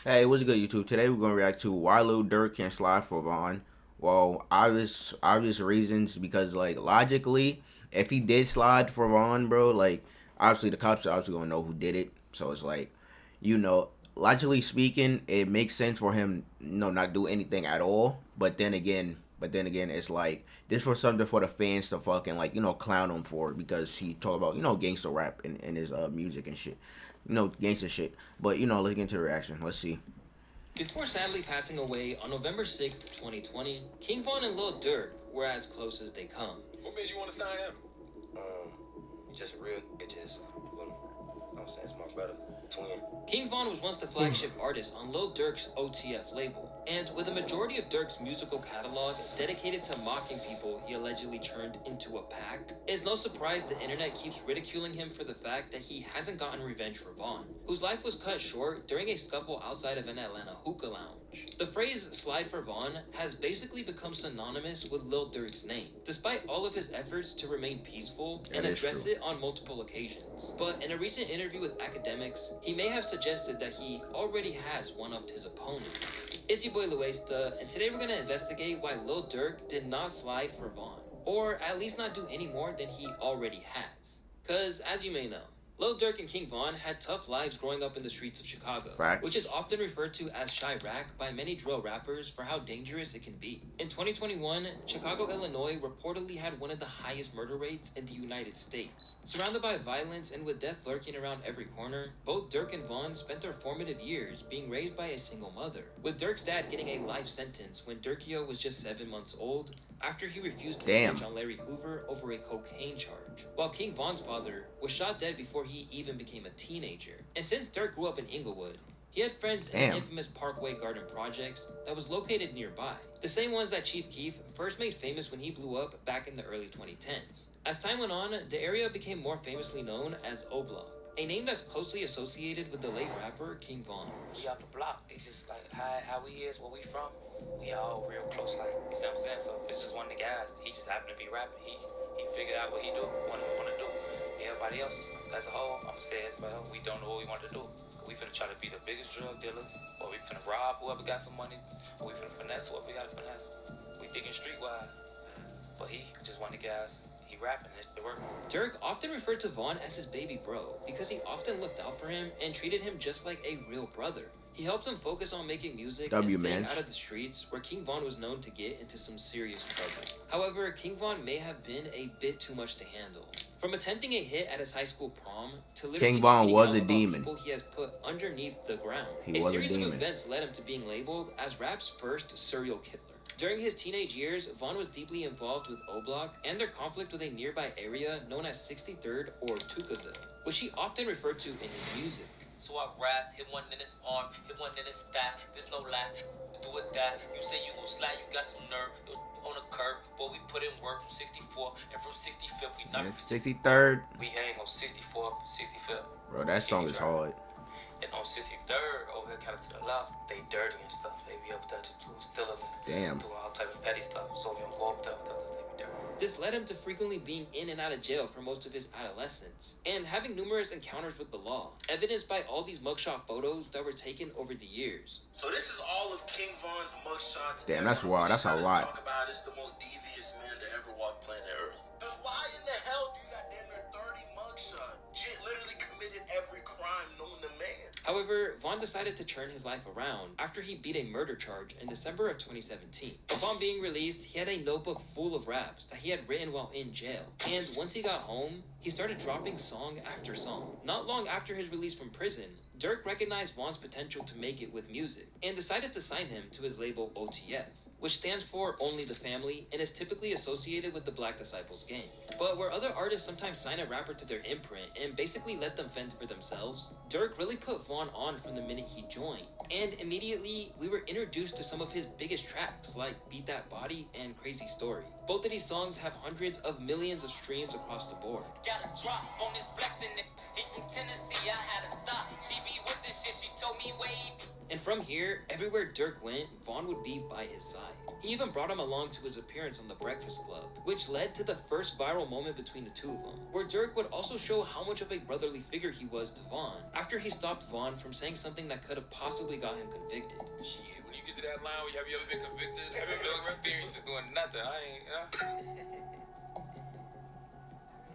Hey, what's good, YouTube? Today we're gonna react to why Lil Durk can't slide for Vaughn. Well, obvious reasons because like logically, if he did slide for Vaughn, bro, like obviously the cops are obviously gonna know who did it. So it's like, logically speaking, it makes sense for him, not do anything at all. But then again, it's like this was something for the fans to fucking like clown him for because he talk about gangster rap in his music and shit, gangster shit. But let's get into the reaction. Let's see. Before sadly passing away on November 6th, 2020, King Von and Lil Durk were as close as they come. What made you want to sign him? Just real bitches. I'm saying it's my brother, twin. King Von was once the flagship artist on Lil Durk's OTF label, and with a majority of Durk's musical catalog dedicated to mocking people he allegedly turned into a pack, it's no surprise the internet keeps ridiculing him for the fact that he hasn't gotten revenge for Von, whose life was cut short during a scuffle outside of an Atlanta hookah lounge. The phrase Slide4Von has basically become synonymous with Lil Durk's name, despite all of his efforts to remain peaceful and address it on multiple occasions. But in a recent interview with academics, he may have suggested that he already has one-upped his opponents. It's your boy Luesta, and today we're going to investigate why Lil Durk did not slide for Von, or at least not do any more than he already has. Cause, as you may know, Lil Durk and King Von had tough lives growing up in the streets of Chicago, which is often referred to as Chirac by many drill rappers for how dangerous it can be. In 2021, Chicago, Illinois reportedly had one of the highest murder rates in the United States. Surrounded by violence and with death lurking around every corner, both Durk and Von spent their formative years being raised by a single mother, with Durk's dad getting a life sentence when Durkio was just 7 months old, after he refused to snitch on Larry Hoover over a cocaine charge, while King Von's father was shot dead before he even became a teenager. And since Durk grew up in Inglewood, he had friends in the infamous Parkway Garden Projects that was located nearby, the same ones that Chief Keef first made famous when he blew up back in the early 2010s. As time went on, the area became more famously known as O-Block, a name that's closely associated with the late rapper King Von. We out the block. It's just like how we is, where we from. We all real close, like, you see what I'm saying? So it's just one of the guys. He just happened to be rapping. He figured out what he wanna do. Everybody else, as a whole, I'ma say as well, we don't know what we want to do. We finna try to be the biggest drug dealers, or we finna rob whoever got some money, or we finna finesse whoever got to finesse. We thinking streetwise. But he just one of the guys. He rapping it working. Durk often referred to Von as his baby bro because he often looked out for him and treated him just like a real brother. He helped him focus on making music and staying out of the streets, where King Von was known to get into some serious trouble. However, King Von may have been a bit too much to handle. From attempting a hit at his high school prom to literally King Von was a about demon. People he has put underneath the ground. He a was series a of demon. events led him to being labeled as rap's first serial killer. During his teenage years, Von was deeply involved with O-Block and their conflict with a nearby area known as 63rd or Tukaville, which he often referred to in his music. So I rise, hit one in his arm, hit one in his thigh. There's no lie, do or die. You say you gon' slide, you got some nerve. On a curve, but we put in work from 64 and from 65th. We not from 63rd. We hang on 64th, 65th. Bro, that song is hard. And on 63rd, over here kind of to the left, they dirty and stuff. They be up there just doing stealing and doing all type of petty stuff. So we don't go up there with them because they be dirty. This led him to frequently being in and out of jail for most of his adolescence, and having numerous encounters with the law, evidenced by all these mugshot photos that were taken over the years. So this is all of King Von's mugshots. Damn, that's wild. That's a lot. Talk about it's the most devious man to ever walk planet Earth. Because why in the hell do you got damn near 30 mugshots? Shit literally committed every crime known to man. However, Von decided to turn his life around after he beat a murder charge in December of 2017. Upon being released, he had a notebook full of raps that he had written while in jail. And once he got home, he started dropping song after song. Not long after his release from prison, Durk recognized Von's potential to make it with music and decided to sign him to his label OTF, which stands for Only the Family and is typically associated with the Black Disciples gang. But where other artists sometimes sign a rapper to their imprint and basically let them fend for themselves, Durk really put Von on from the minute he joined. And immediately, we were introduced to some of his biggest tracks like Beat That Body and Crazy Story. Both of these songs have hundreds of millions of streams across the board. Got a drop on this flexing it. He from Tennessee, I had a thought. She And from here, everywhere Durk went, Von would be by his side. He even brought him along to his appearance on The Breakfast Club, which led to the first viral moment between the two of them, where Durk would also show how much of a brotherly figure he was to Von, after he stopped Von from saying something that could have possibly got him convicted. Shit, when you get to that line, have you ever been convicted? Have you no experiences doing nothing? I ain't,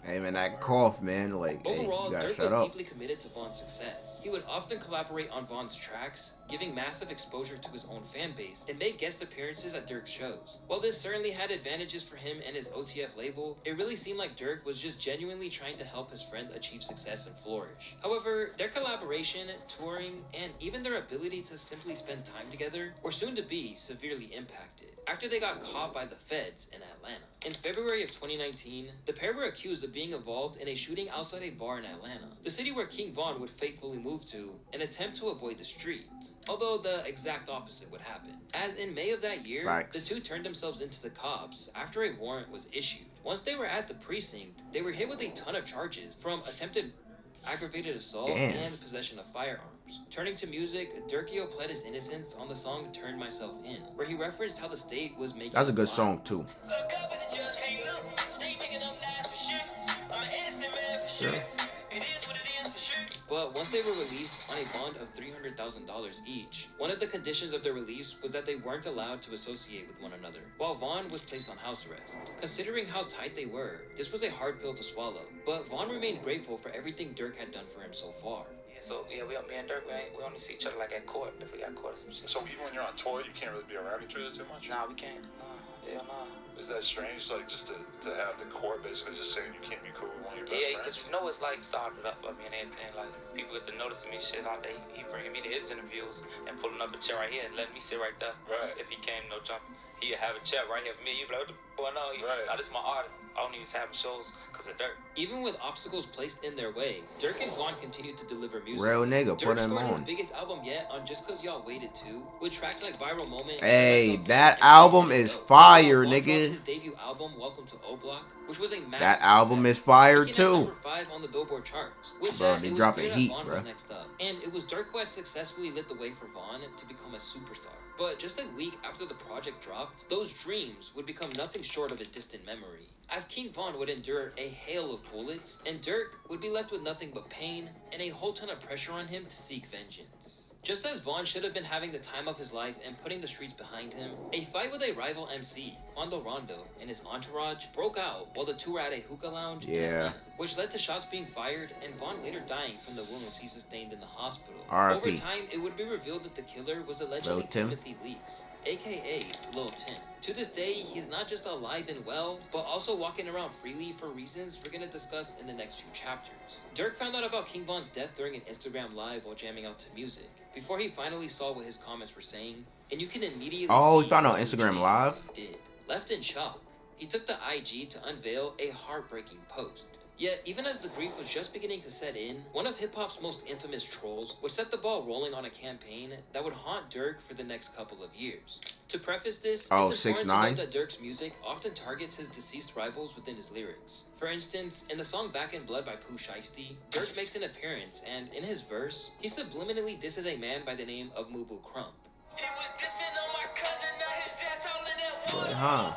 Hey man, that cough, man. Like, hey, Overall, you gotta Durk shut was up. deeply committed to Von's success. He would often collaborate on Von's tracks, giving massive exposure to his own fan base, and make guest appearances at Durk's shows. While this certainly had advantages for him and his OTF label, it really seemed like Durk was just genuinely trying to help his friend achieve success and flourish. However, their collaboration, touring, and even their ability to simply spend time together were soon to be severely impacted after they got caught by the feds in Atlanta. In February of 2019, the pair were accused of being involved in a shooting outside a bar in Atlanta, the city where King Von would fatefully move to, in an attempt to avoid the streets, although the exact opposite would happen. As in May of that year, Facts. the two turned themselves into the cops after a warrant was issued. Once they were at the precinct, they were hit with a ton of charges, from attempted aggravated assault Damn. and possession of firearms. Turning to music, Durkio pled his innocence on the song Turn Myself In, where he referenced how the state was making That's a up good song lies. too. Sure. But once they were released on a bond of $300,000 each, one of the conditions of their release was that they weren't allowed to associate with one another, while Vaughn was placed on house arrest. Considering how tight they were, this was a hard pill to swallow, but Vaughn remained grateful for everything Durk had done for him so far. So yeah, me and Durk, we only see each other like at court if we got caught or some shit. So even when you're on tour, you can't really be around each other too much? Nah, we can't. Hell nah. Is that strange? Like, just to have the court basically just saying you can't be cool with one of your Yeah, best because friends? you know it's like started up for me and everything. Like people get to noticing me shit all day. He bringing me to his interviews and pulling up a chair right here and letting me sit right there. Right. If he came, no jumping. He'd have a chair right here for me. You'd be like, what the f going on? Right. Nah, this is my artist. I don't even have shows because of Durk. Even with obstacles placed in their way, Durk and Vaughn continued to deliver music. Real nigga, Durk put him scored his on. biggest album yet on Just Cause Y'all Waited To, with tracks like Viral Moment. Hey, Show Myself that and album Ready to is Go. fire, Vaughn dropped nigga. his debut album, Welcome to O Block, which was a massive That album success, is fire, peaking at too. number 5 on the Billboard charts. With Bro, that, they it was dropping clear that heat, Vaughn bro. was next up, and it was Durk who had successfully lit the way for Vaughn to become a superstar. But just a week after the project dropped, those dreams would become nothing short of a distant memory, as King Von would endure a hail of bullets, and Durk would be left with nothing but pain and a whole ton of pressure on him to seek vengeance. Just as Vaughn should have been having the time of his life and putting the streets behind him, a fight with a rival MC, Quando Rondo, and his entourage broke out while the two were at a hookah lounge in Yeah. Atlanta, which led to shots being fired and Vaughn later dying from the wounds he sustained in the hospital. R.I.P. Over time, it would be revealed that the killer was allegedly Lil Tim. Timothy Leaks, aka Lil Tim. To this day, he's not just alive and well, but also walking around freely for reasons we're gonna discuss in the next few chapters. Durk found out about King Von's death during an Instagram live while jamming out to music, before he finally saw what his comments were saying, and you can immediately Oh, see he found out his mood Instagram change Live? when he did. Left in shock, he took to IG to unveil a heartbreaking post. Yet, even as the grief was just beginning to set in, one of hip-hop's most infamous trolls would set the ball rolling on a campaign that would haunt Durk for the next couple of years. To preface this, Oh, it's important 6ix9ine? to note that Durk's music often targets his deceased rivals within his lyrics. For instance, in the song Back in Blood by Pooh Shiesty, Durk makes an appearance, and in his verse, he subliminally disses a man by the name of Mubu Crump. He was dissing on my cousin, now his ass all in that wood. Huh.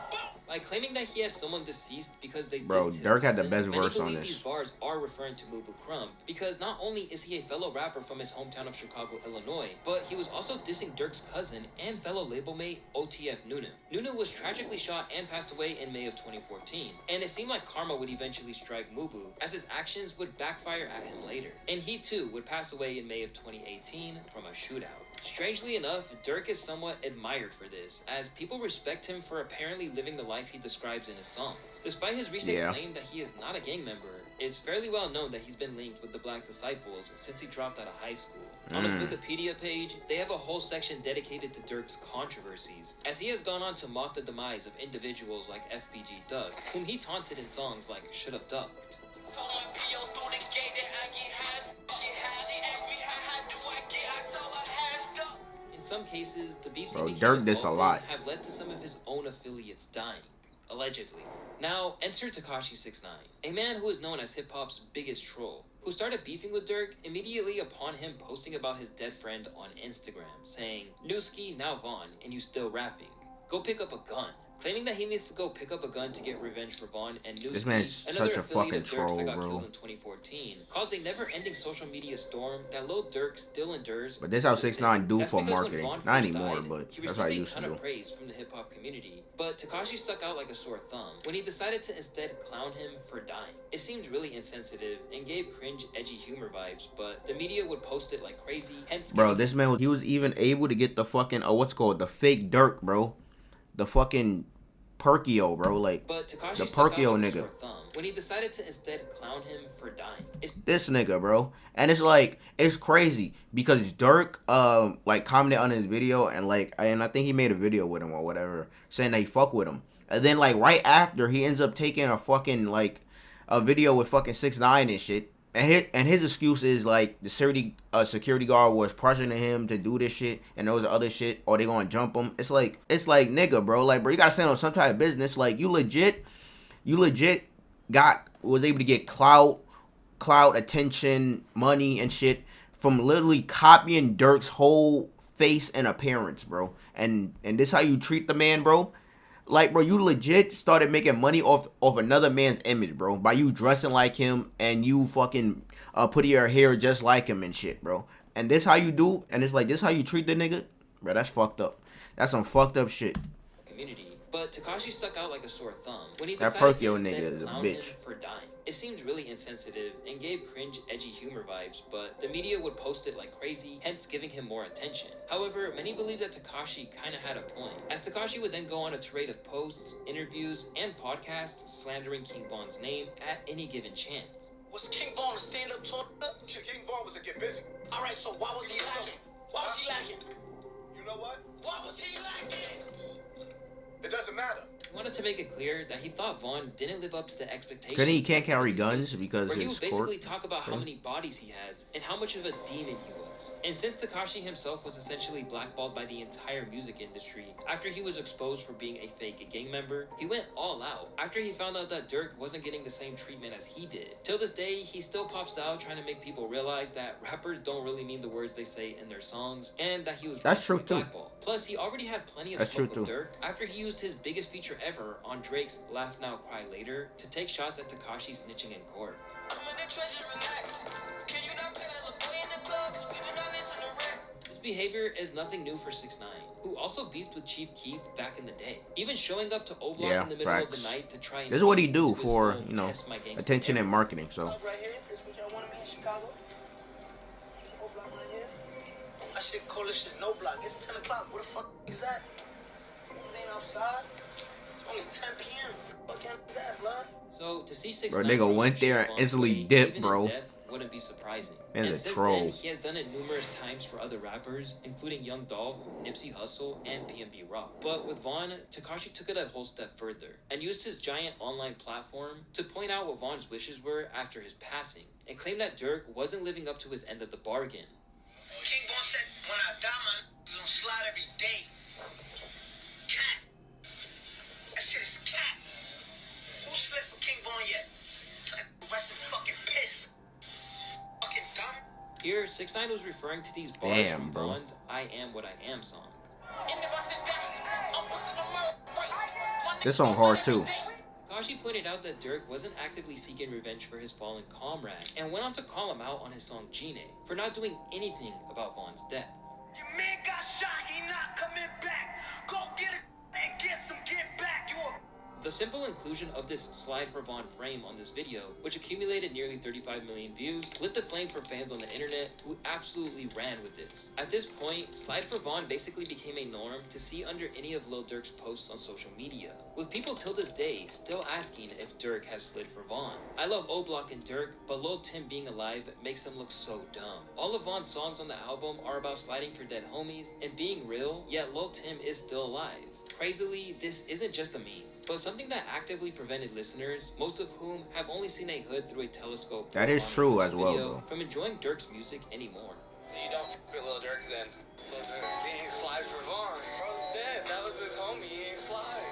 By claiming that he had someone deceased because they Bro, dissed his Durk had the cousin, best many verse on believe this. these bars are referring to Mubu Crump because not only is he a fellow rapper from his hometown of Chicago, Illinois, but he was also dissing Durk's cousin and fellow label mate OTF Nunu. Nunu was tragically shot and passed away in May of 2014, and it seemed like karma would eventually strike Mubu as his actions would backfire at him later, and he too would pass away in May of 2018 from a shootout. Strangely enough, Durk is somewhat admired for this, as people respect him for apparently living the life he describes in his songs. Despite his recent Yeah. claim that he is not a gang member, it's fairly well known that he's been linked with the Black Disciples since he dropped out of high school. On his Wikipedia page, they have a whole section dedicated to Durk's controversies, as he has gone on to mock the demise of individuals like FBG Doug, whom he taunted in songs like Should've Ducked. In some cases, the beefs Bro, he became Durk diss a involved lot. in have led to some of his own affiliates dying, allegedly. Now, enter Tekashi 6ix9ine, a man who is known as hip-hop's biggest troll, who started beefing with Durk immediately upon him posting about his dead friend on Instagram, saying, "Newski, now Von, and you still rapping. Go pick up a gun." Claiming that he needs to go pick up a gun to get revenge for Von and This man's Newski, another such a affiliate fucking of Durk's troll, that got bro. killed in 2014, caused a never-ending social media storm that Lil Durk still endures. But this how to 6ix9ine day. do That's for because when marketing. Von Not first anymore, died, but he that's how received I a used to ton do. of praise from the hip-hop community, but Tekashi stuck out like a sore thumb when he decided to instead clown him for dying. It seemed really insensitive and gave cringe, edgy humor vibes, but the media would post it like crazy, hence Bro, this man, he was even able to get the fucking, what's called, the fake Durk, bro. The fucking Perkio, bro, like but Tekashi the stuck out Perkio like a nigga. sore thumb when he decided to instead clown him for dying. This nigga, bro, and it's like it's crazy because Durk, like commented on his video and I think he made a video with him or whatever, saying that he fuck with him, and then like right after he ends up taking a fucking like a video with fucking 6ix9ine and shit. And his excuse is like the security guard was pressuring him to do this shit and those other shit, or they gonna jump him. It's like nigga, bro, like bro, you gotta stand on some type of business. Like you legit was able to get clout, attention, money and shit from literally copying Durk's whole face and appearance, bro. And this how you treat the man, bro. Like, bro, you legit started making money off another man's image, bro, by you dressing like him and you fucking putting your hair just like him and shit, bro. And this how you do, and it's like this how you treat the nigga, bro. That's fucked up. That's some fucked up shit. Community. But Tekashi stuck out like a sore thumb when he That decided to Perkio instead nigga is a clown bitch. him for dying. It seemed really insensitive and gave cringe, edgy humor vibes, but the media would post it like crazy, hence giving him more attention. However, many believe that Tekashi kinda had a point, as Tekashi would then go on a tirade of posts, interviews, and podcasts slandering King Von's name at any given chance. Was King Von a stand-up talker? King Von was a get busy. All right, so why was he lacking? Why was he lacking? You know what? Why was he lacking? It doesn't matter. He wanted to make it clear that he thought Von didn't live up to the expectations. Cause he can't set carry in his guns music, because where he his would basically court. talk about how many bodies he has and how much of a demon he was. And since Tekashi himself was essentially blackballed by the entire music industry after he was exposed for being a fake gang member, he went all out after he found out that Durk wasn't getting the same treatment as he did. Till this day, he still pops out trying to make people realize that rappers don't really mean the words they say in their songs, and that he was That's true too. blackballed. Plus, he already had plenty of That's smoke true with too. Durk after he used his biggest feature ever on Drake's Laugh Now Cry Later to take shots at Tekashi snitching in court. I'm in the treasure, relax. Can you not pay that little boy in the club? 'Cause we do not listen to rap. This behavior is nothing new for 6ix9ine, who also beefed with Chief Keef back in the day, even showing up to O Block Yeah, in the middle of facts. the night to try and This is what he get do into his for, home, you know, test my gangsta attention and era. marketing. So Block right here. This what y'all wanted me in Chicago. Oh, block right here. I should call this shit no block. It's 10 o'clock. Where the fuck is that? Niggas ain't outside. It's only 10 p.m. What the fuck is that, blood? So to see 6ix9ine Bro, nigga throw went some there shit and on instantly Blade, dipped, even in bro. death, wouldn't be surprising. Man's And a since troll. then, he has done it numerous times for other rappers, including Young Dolph, Nipsey Hussle, and PNB Rock. But with Von, Tekashi took it a whole step further and used his giant online platform to point out what Von's wishes were after his passing, and claimed that Durk wasn't living up to his end of the bargain. King Von said, when I die, my niggas gonna slide every day. Cat. That shit is cat. Who slid for King Von yet? It's like resting fucking piss. Fucking dumb. Here, 6ix9ine was referring to these bars Damn, from bro. Von's I Am What I Am song. And if I sit down, I'm pushing the murder. My this niggas song gon' hard slide every too. day. Tekashi pointed out that Durk wasn't actively seeking revenge for his fallen comrade, and went on to call him out on his song Gine for not doing anything about Von's death. Your man got shot, he not coming back. Go get it and get some get back. You a The simple inclusion of this Slide4Von frame on this video, which accumulated nearly 35 million views, lit the flame for fans on the internet who absolutely ran with this. At this point, Slide4Von basically became a norm to see under any of Lil Durk's posts on social media, with people till this day still asking if Durk has slid for Von. I love O Block and Durk, but Lil Tim being alive makes them look so dumb. All of Von's songs on the album are about sliding for dead homies and being real, yet Lil Tim is still alive. Crazily, this isn't just a meme, but something that actively prevented listeners, most of whom have only seen a hood through a telescope, That is on a true YouTube as well, video, though. from enjoying Durk's music anymore. So you don't f with Lil Durk then? Lil Durk, he ain't slide for Von. Bro's dead. That was his homie. He ain't slide.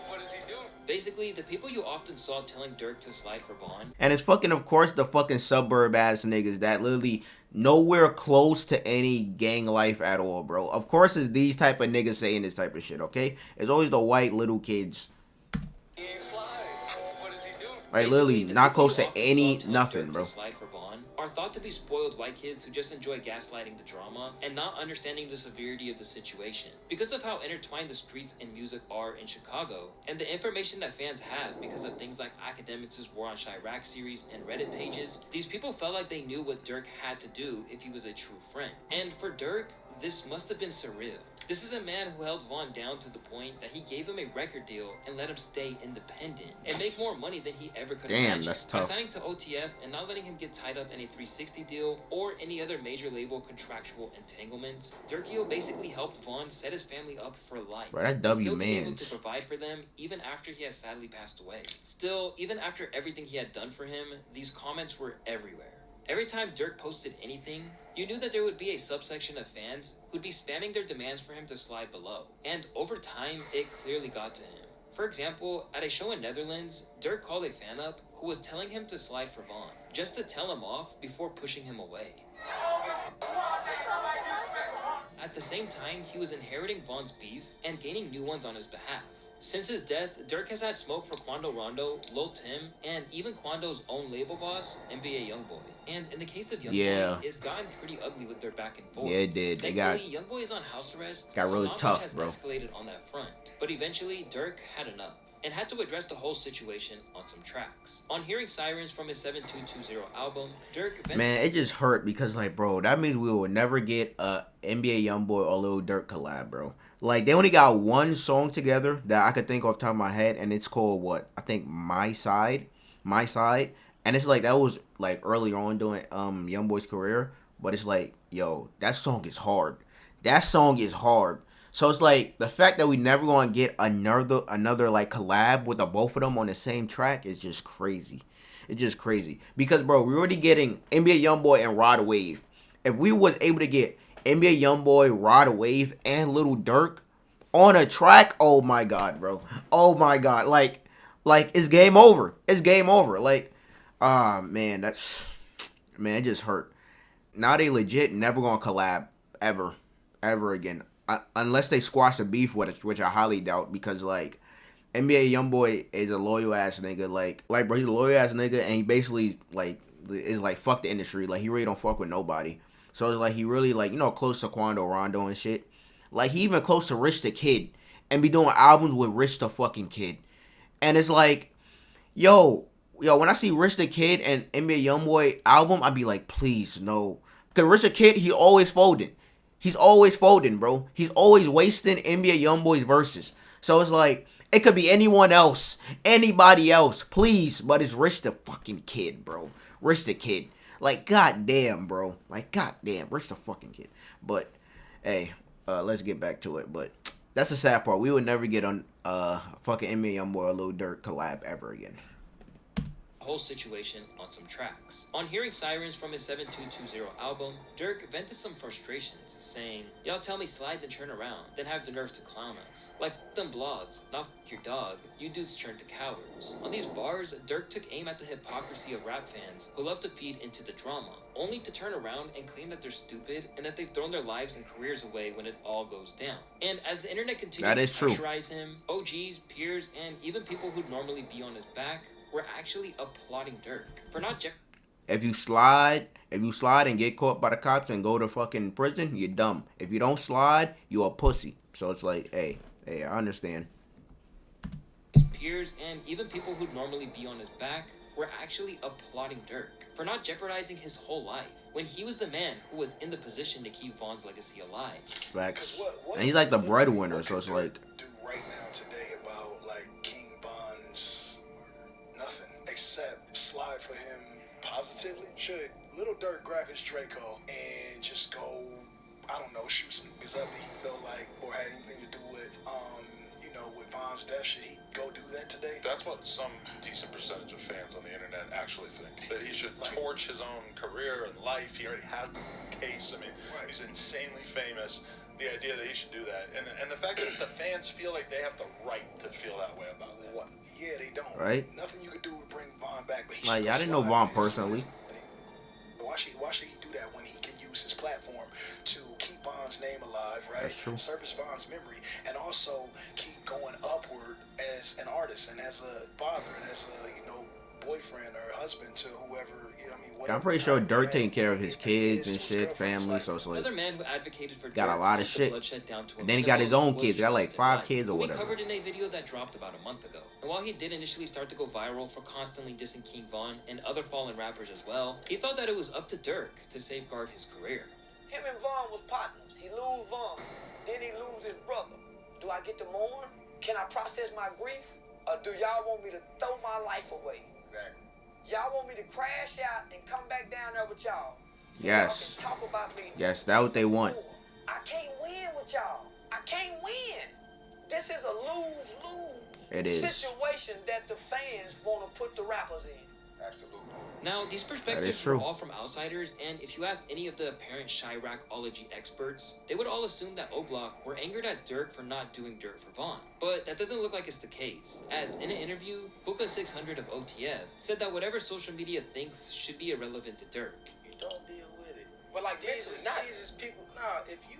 What does he do? Basically, the people you often saw telling Durk to slide for Von. And it's fucking, of course, the fucking suburb ass niggas that literally nowhere close to any gang life at all, bro. Of course, it's these type of niggas saying this type of shit, okay? It's always the white little kids. He ain't slide. What does he do? Like, Basically, literally the not people you close to often any saw telling nothing, Durk bro. to slide for Von are thought to be spoiled white kids who just enjoy gaslighting the drama and not understanding the severity of the situation. Because of how intertwined the streets and music are in Chicago, and the information that fans have because of things like Academics' War on Chirac series and Reddit pages, these people felt like they knew what Durk had to do if he was a true friend. And for Durk, this must have been surreal. This is a man who held Von down to the point that he gave him a record deal and let him stay independent and make more money than he ever could Damn, imagine. that's By tough. signing to OTF and not letting him get tied up in a 360 deal or any other major label contractual entanglements, Durkio basically helped Von set his family up for life. Bro, that's and W still being able mans. to provide for them even after he has sadly passed away. Still, even after everything he had done for him, these comments were everywhere. Every time Durk posted anything, you knew that there would be a subsection of fans who'd be spamming their demands for him to slide below. And over time, it clearly got to him. For example, at a show in Netherlands, Durk called a fan up who was telling him to slide for Von, just to tell him off before pushing him away. At the same time, he was inheriting Von's beef and gaining new ones on his behalf. Since his death, Durk has had smoke for Quando Rondo, Lil Tim, and even Quando's own label boss, NBA Youngboy. And in the case of Youngboy, Yeah. it's gotten pretty ugly with their back and forth. Yeah, it did. They Thankfully, Youngboy is on house arrest, got so really not tough, much has bro. escalated on that front. But eventually, Durk had enough and had to address the whole situation on some tracks. On hearing Sirens from his 7220 album, Durk vented. Man, it just hurt because, like, bro, that means we will never get a NBA Youngboy or Lil Durk collab, bro. Like, they only got one song together that I could think off the top of my head, and it's called what? I think My Side. My Side. And it's like, that was, like, early on during Youngboy's career. But it's like, yo, that song is hard. That song is hard. So it's like, the fact that we never gonna get another like, collab with the both of them on the same track is just crazy. It's just crazy. Because, bro, we're already getting NBA Youngboy and Rod Wave. If we was able to get NBA Youngboy, Rod Wave, and Lil Durk on a track, oh my god, bro. Oh my god. Like it's game over. It's game over. Like, man, man, it just hurt. Now they legit never gonna collab ever again. Unless they squash the beef with it, which I highly doubt, because like NBA Youngboy is a loyal ass nigga. Like bro, he's a loyal ass nigga, and he basically like is like fuck the industry. Like he really don't fuck with nobody. So it's like he really like, you know, close to Quando Rondo and shit. Like he even close to Rich the Kid and be doing albums with Rich the fucking Kid. And it's like, yo, when I see Rich the Kid and NBA Youngboy album, I be like, please no. Cause Rich the Kid, he always folding. He's always folding, bro. He's always wasting NBA Youngboy's verses. So it's like, it could be anyone else, anybody else, please. But it's Rich the fucking Kid, bro. Rich the Kid. Like, goddamn, bro. Like, goddamn, Rich the fucking Kid. But, hey, let's get back to it. But that's the sad part. We would never get on fucking NBA Youngboy or Lil Durk collab ever again. Whole situation on some tracks. On hearing Sirens from his 7220 album, Durk vented some frustrations, saying, "Y'all tell me slide then turn around, then have the nerve to clown us. Like f them blogs, not f your dog, you dudes turn to cowards." On these bars, Durk took aim at the hypocrisy of rap fans who love to feed into the drama, only to turn around and claim that they're stupid and that they've thrown their lives and careers away when it all goes down. And as the internet continued to pressurize him, OGs, peers, and even people who'd normally be on his back were actually applauding Durk for not If you slide and get caught by the cops and go to fucking prison, you're dumb. If you don't slide, you're a pussy. So it's like, hey, I understand. His peers and even people who'd normally be on his back were actually applauding Durk for not jeopardizing his whole life when he was the man who was in the position to keep Von's legacy alive. Facts. And he's like the breadwinner, so it's like, do right now today about like King Von's murder? Nothing except slide for him positively. Should Lil Durk grab his Draco and just go, I don't know, shoot some niggas up that he felt like or had anything to do with with Von's death? Should he go do that today? That's what some decent percentage of fans on the internet actually think. That he should torch his own career and life. He already has a case. I mean, he's insanely famous. the idea that he should do that, and the fact that the fans feel like they have the right to feel that way about that. What? Yeah, they don't. Right? Nothing you could do to bring Von back, but he Like, should I go didn't know slide Von with his- personally. Why should he do that when he can use his platform to keep Von's name alive, right? That's true. Service Von's memory, and also keep going upward as an artist and as a father and as a boyfriend or husband to whoever, I mean, whatever. I'm pretty sure time Dirk he taking care of had, his kids and his shit, girlfriend was family, like, so it's like, Another man who advocated for got a Dirk lot to of keep the shit. bloodshed down to a And then he got his minimum own was kids. He got like Justin 5 White, kids or who we whatever. covered in a video that dropped about a month ago. And while he did initially start to go viral for constantly dissing King Von and other fallen rappers as well, he felt that it was up to Dirk to safeguard his career. Him and Von was partners. He lose Von, then he lose his brother. Do I get to mourn? Can I process my grief? Or do y'all want me to throw my life away? Exactly. Y'all want me to crash out and come back down there with y'all? So Yes. y'all can talk about me. Yes, that's what they want. I can't win with y'all. I can't win. This is a lose-lose It is. situation that the fans want to put the rappers in. Absolutely. Now, these That perspectives is were true. all from outsiders, and if you asked any of the apparent Chiracology experts, they would all assume that O-Block were angered at Dirk for not doing dirt for Von. But that doesn't look like it's the case, as in an interview, Buka600 of OTF said that whatever social media thinks should be irrelevant to Dirk. Don't deal with it. But like These mentally, is people. Nah, if you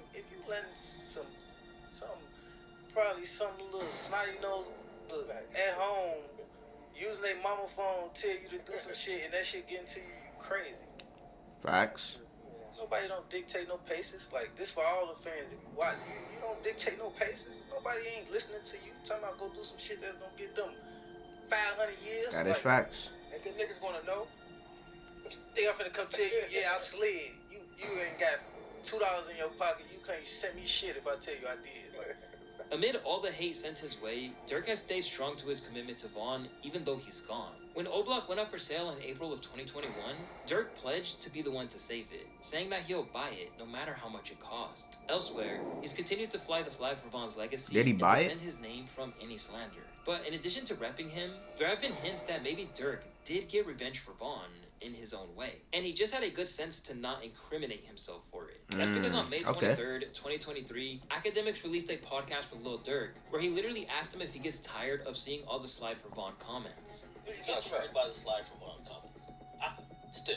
letting some probably some little snotty nose at home using their mama phone tell you to do some shit and that shit getting to you, you crazy. Facts. Nobody don't dictate no paces. Like this for all the fans. If you watch, you don't dictate no paces. Nobody ain't listening to you. Talking about go do some shit that's gonna get them 500 years. That is like, facts. And then niggas gonna know. They finna come tell you, yeah, I slid. You ain't got $2 in your pocket. You can't send me shit if I tell you I did. Like, Amid all the hate sent his way, Dirk has stayed strong to his commitment to Von, even though he's gone. When O-Block went up for sale in April of 2021, Dirk pledged to be the one to save it, saying that he'll buy it no matter how much it cost. Elsewhere, he's continued to fly the flag for Von's legacy Did he and buy it? defend his name from any slander. But in addition to repping him, there have been hints that maybe Dirk did get revenge for Von in his own way. And he just had a good sense to not incriminate himself for it. That's because on May 23rd, 2023, academics released a podcast with Lil Durk, where he literally asked him if he gets tired of seeing all the Slide4Von comments. You get triggered by the Slide4Von comments. Still,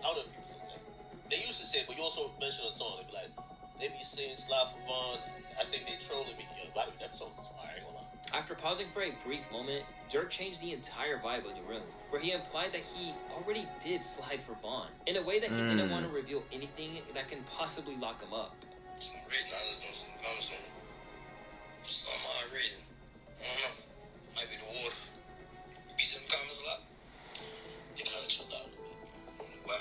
I don't know if people still say it. They used to say it, but you also mentioned a song. They be like, they be saying Slide4Von. I think they trolling me. Yo, by the way, that song is fire. I ain't gonna lie. After pausing for a brief moment, Dirk changed the entire vibe of the room, where he implied that he already did Slide4Von, in a way that he didn't want to reveal anything that can possibly lock him up. Some reason I just don't some comments on some odd reason. I don't know. Might be the water. You be some comments a lot. You kind of chilled out a little bit. Why?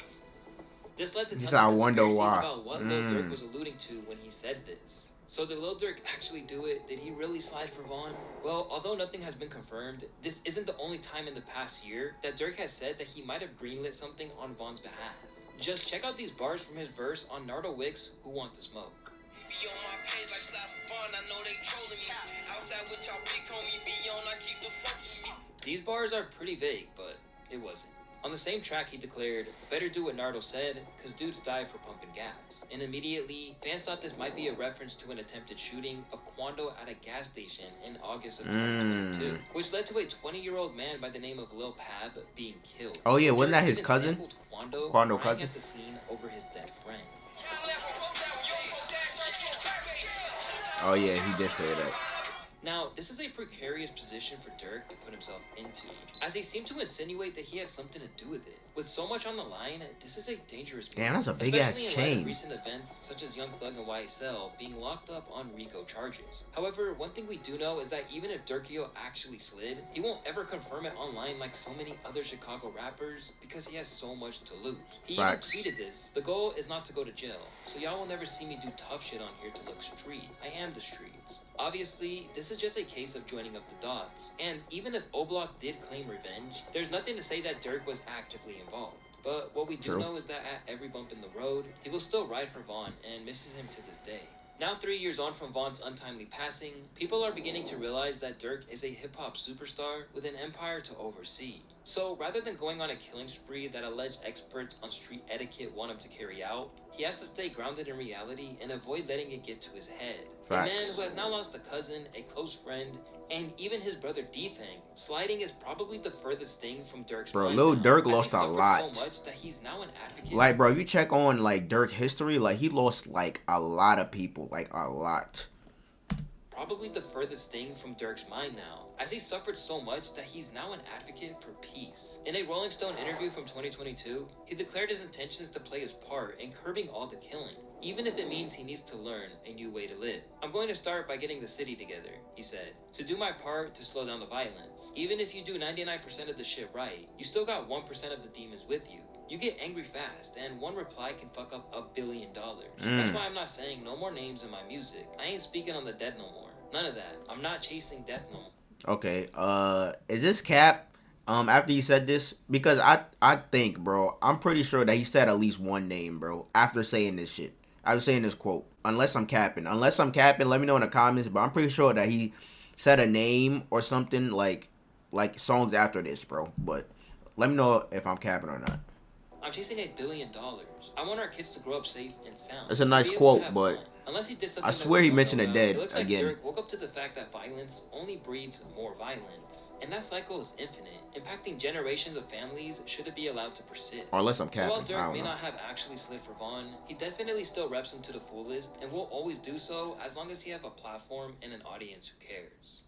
This led to He tons said, of "I wonder conspiracies why." about what Lil Durk was alluding to when he said this. So did Lil Durk actually do it? Did he really slide for Von? Well, although nothing has been confirmed, this isn't the only time in the past year that Durk has said that he might have greenlit something on Von's behalf. Just check out these bars from his verse on Nardo Wick's Who Want to Smoke. Be on my page like Slide4Von, I know they trolling me. Outside with y'all big homie, be on, I keep the folks with me. These bars are pretty vague, but it wasn't. On the same track, he declared, "Better do what Nardo said, cause dudes die for pumping gas." And immediately, fans thought this might be a reference to an attempted shooting of Quando at a gas station in August of 2022, which led to a 20-year-old man by the name of Lil Pab being killed. Oh, yeah, wasn't Durk that his even cousin? sampled Quando Quando crying cousin? at the scene over his dead friend. Oh yeah, he did say that. Now, this is a precarious position for Durk to put himself into, as he seemed to insinuate that he had something to do with it. With so much on the line, this is a dangerous move. Damn, that's a big-ass especially in light chain. of recent events such as Young Thug and YSL being locked up on RICO charges. However, one thing we do know is that even if Durkio actually slid, he won't ever confirm it online like so many other Chicago rappers because he has so much to lose. He Facts. even tweeted this: "The goal is not to go to jail, so y'all will never see me do tough shit on here to look street. I am the streets." Obviously, this is just a case of joining up the dots, and even if O-Block did claim revenge, there's nothing to say that Durk was actively involved. But what we do True. know is that at every bump in the road, he will still ride for Von and misses him to this day. Now 3 years on from Von's untimely passing, people are beginning to realize that Durk is a hip-hop superstar with an empire to oversee. So rather than going on a killing spree that alleged experts on street etiquette want him to carry out, He has to stay grounded in reality and avoid letting it get to his head. Facts. A man who has now lost a cousin, a close friend, and even his brother D-Thing, sliding is probably the furthest thing from Durk's Bro, mind Lil now, Durk as he lost a suffered lot. so much that he's now an advocate. Like, bro, if you check on like Durk history, like he lost like a lot of people, like a lot. Probably the furthest thing from Durk's mind now, as he suffered so much that he's now an advocate for peace. In a Rolling Stone interview from 2022, he declared his intentions to play his part in curbing all the killing, even if it means he needs to learn a new way to live. I'm going to start by getting the city together, he said, to do my part to slow down the violence. Even if you do 99% of the shit right, you still got 1% of the demons with you. You get angry fast, and one reply can fuck up $1 billion. That's why I'm not saying no more names in my music. I ain't speaking on the dead no more. None of that. I'm not chasing death no more. Okay, is this cap? After he said this, because I think, bro, I'm pretty sure that he said at least one name, bro, after saying this shit. I was saying this quote. Unless I'm capping, let me know in the comments. But I'm pretty sure that he said a name or something like songs after this, bro. But let me know if I'm capping or not. I'm chasing $1 billion. I want our kids to grow up safe and sound. It's a nice quote, but unless he did something I swear he mentioned it dead it looks like again. Durk woke up to the fact that violence only breeds more violence, and that cycle is infinite, impacting generations of families should it be allowed to persist. Or unless I'm capping, So while I Durk don't may know. not have actually slid for Vaughn, he definitely still reps him to the fullest, and will always do so as long as he have a platform and an audience who cares.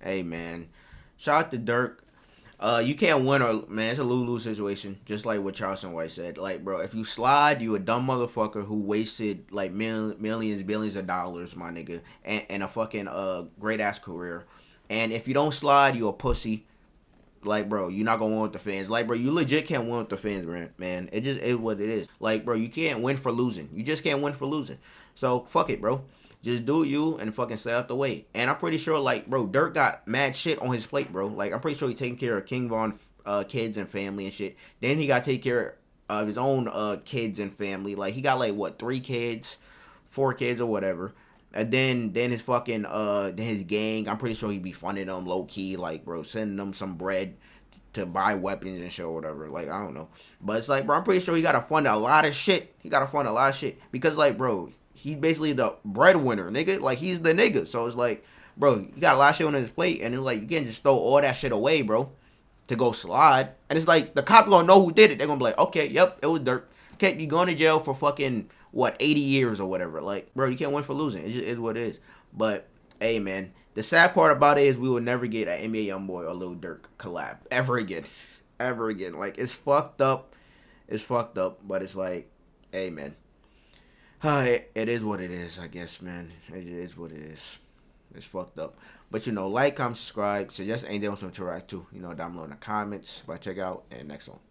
Hey man, shout out to Durk. You can't win or man, it's a lose-lose situation. Just like what Charleston White said. Like, bro, if you slide, you a dumb motherfucker who wasted like millions, billions of dollars, my nigga, and a fucking great ass career. And if you don't slide, you a pussy. Like, bro, you're not gonna win with the fans. Like, bro, you legit can't win with the fans, man. It just is what it is. Like, bro, you can't win for losing. You just can't win for losing. So fuck it, bro. Just do you and fucking stay out the way. And I'm pretty sure, like, bro, Dirk got mad shit on his plate, bro. Like, I'm pretty sure he taking care of King Von kids and family and shit. Then he got to take care of his own kids and family. Like, he got like what, 3 kids, 4 kids or whatever. And then his fucking then his gang, I'm pretty sure he'd be funding them low key, like, bro, sending them some bread to buy weapons and shit or whatever. Like, I don't know. But it's like, bro, I'm pretty sure he gotta fund a lot of shit. Because, like, bro, he's basically the breadwinner, nigga. Like, he's the nigga. So it's like, bro, you got a lot of shit on his plate, and it's like, you can't just throw all that shit away, bro, to go slide. And it's like, the cops gonna know who did it. They're gonna be like, okay, yep, it was Dirk. Can't be going to jail for fucking, what, 80 years or whatever. Like, bro, you can't win for losing. It just is what it is. But, hey, man, the sad part about it is we will never get an NBA Youngboy or Lil Durk collab ever again. Ever again. Like, it's fucked up. It's fucked up. But it's like, hey, man. It is what it is, I guess, man. It is what it is. It's fucked up. But, you know, like, comment, subscribe. Suggest anything else to interact to. You know, down below in the comments. But check out. And next one.